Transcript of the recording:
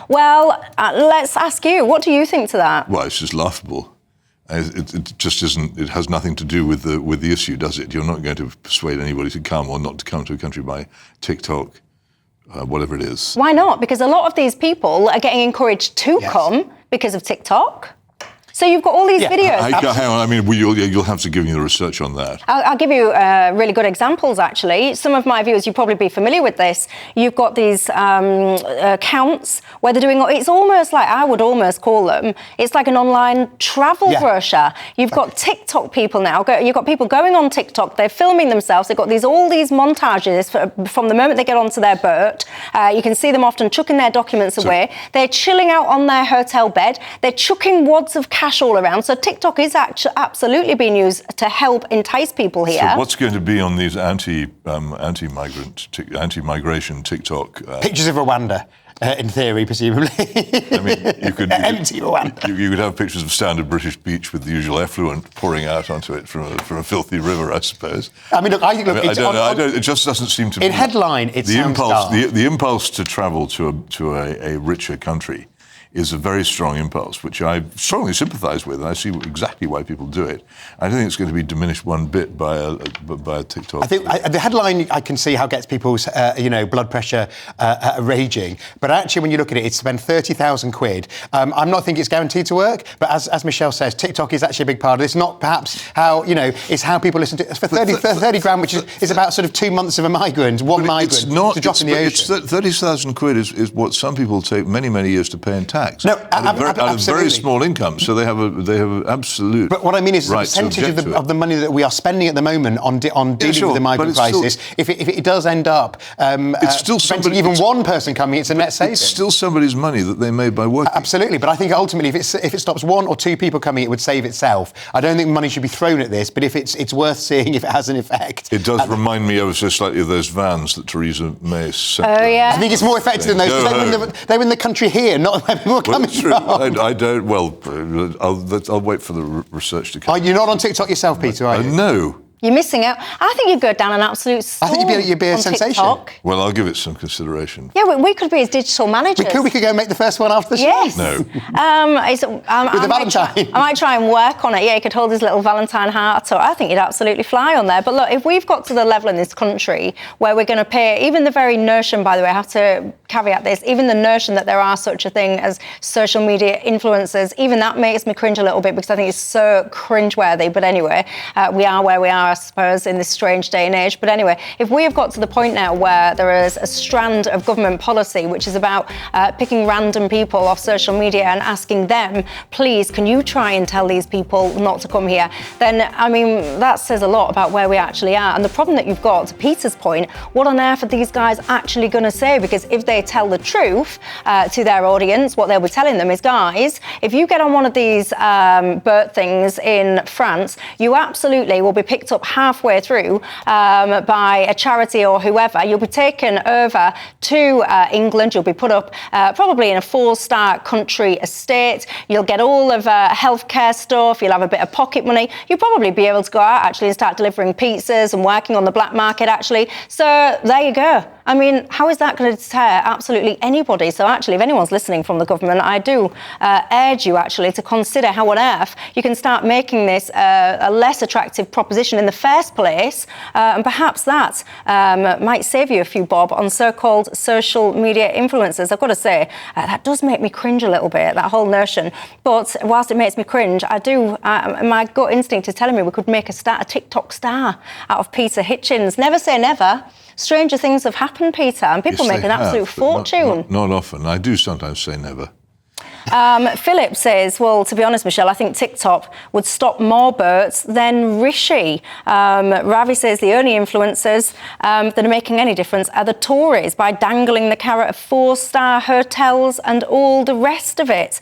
Well, let's ask you, what do you think to that? Well, it's just laughable. It just isn't. It has nothing to do with the issue, does it? You're not going to persuade anybody to come or not to come to a country by TikTok, whatever it is. Why not? Because a lot of these people are getting encouraged to come because of TikTok. So you've got all these videos. Hang on, I mean, you'll have to give me the research on that. I'll give you really good examples, actually. Some of my viewers, you'll probably be familiar with this. You've got these accounts where they're doing, it's almost like, I would almost call them, it's like an online travel brochure. You've got TikTok people now. You've got people going on TikTok, they're filming themselves. They've got all these montages from the moment they get onto their boat. You can see them often chucking their documents away. They're chilling out on their hotel bed. They're chucking wads of cash all around. So TikTok is absolutely being used to help entice people here. So what's going to be on these anti-migration TikTok? Pictures of Rwanda. In theory, presumably. I mean, you could empty Rwanda. You could have pictures of standard British beach with the usual effluent pouring out onto it from a filthy river, I suppose. I mean, look, I think it just doesn't seem to be. In headline, it sounds daft. The impulse to travel to a richer country is a very strong impulse, which I strongly sympathise with, and I see exactly why people do it. I don't think it's going to be diminished one bit by a TikTok. I think the headline, I can see how it gets people's, blood pressure raging. But actually, when you look at it, it's spend 30,000 quid. I'm not thinking it's guaranteed to work, but as Michelle says, TikTok is actually a big part of this. Not perhaps how, it's how people listen to it. For 30 grand, which is about sort of 2 months of a migrant, one migrant, to drop in the ocean. 30,000 quid is what some people take many, many years to pay in tax. No, out of very small income, so they have an absolute. But what I mean is the percentage of the money that we are spending at the moment on dealing with the migrant crisis. If it does end up, it's still somebody, even one person coming, it's a net saving. It's still somebody's money that they made by working. Absolutely, but I think ultimately, if it stops one or two people coming, it would save itself. I don't think money should be thrown at this, but if it's worth seeing if it has an effect. It does remind me ever so slightly of those vans that Theresa May sent. Oh yeah, I think it's more effective than those. They were in the country here, not where people were coming from. I don't. Well, I'll wait for the research to come. Are you not on TikTok yourself, Peter? Are you? No. You're missing out. I think you'd go down an absolute storm. I think you'd be a sensation. TikTok. Well, I'll give it some consideration. Yeah, we could be his digital managers. We could go make the first one after the show. Yes. No. With the Valentine. I might try and work on it. Yeah, he could hold his little Valentine heart. So I think he'd absolutely fly on there. But look, if we've got to the level in this country where we're going to pay, even the very notion, by the way, I have to caveat this, even the notion that there are such a thing as social media influencers, even that makes me cringe a little bit because I think it's so cringeworthy. But anyway, we are where we are, I suppose, in this strange day and age. But anyway, if we have got to the point now where there is a strand of government policy which is about picking random people off social media and asking them, please, can you try and tell these people not to come here, then, I mean, that says a lot about where we actually are. And the problem that you've got, to Peter's point, what on earth are these guys actually going to say? Because if they tell the truth to their audience, what they'll be telling them is, guys, if you get on one of these boat things in France, you absolutely will be picked up halfway through by a charity or whoever. You'll be taken over to England. You'll be put up probably in a 4-star country estate. You'll get all of healthcare stuff. You'll have a bit of pocket money. You'll probably be able to go out actually and start delivering pizzas and working on the black market actually. So there you go. I mean, how is that going to deter absolutely anybody? So actually, if anyone's listening from the government, I do urge you actually to consider how on earth you can start making this a less attractive proposition in the first place, and perhaps that might save you a few bob on so-called social media influencers. I've got to say, that does make me cringe a little bit, that whole notion. But whilst it makes me cringe, I do, my gut instinct is telling me we could make a TikTok star out of Peter Hitchens. Never say never. Stranger things have happened, Peter, and people make an absolute fortune. Not often. I do sometimes say never. Philip says, well, to be honest, Michelle, I think TikTok would stop more boats than Rishi. Ravi says the only influencers that are making any difference are the Tories by dangling the carrot of 4-star hotels and all the rest of it.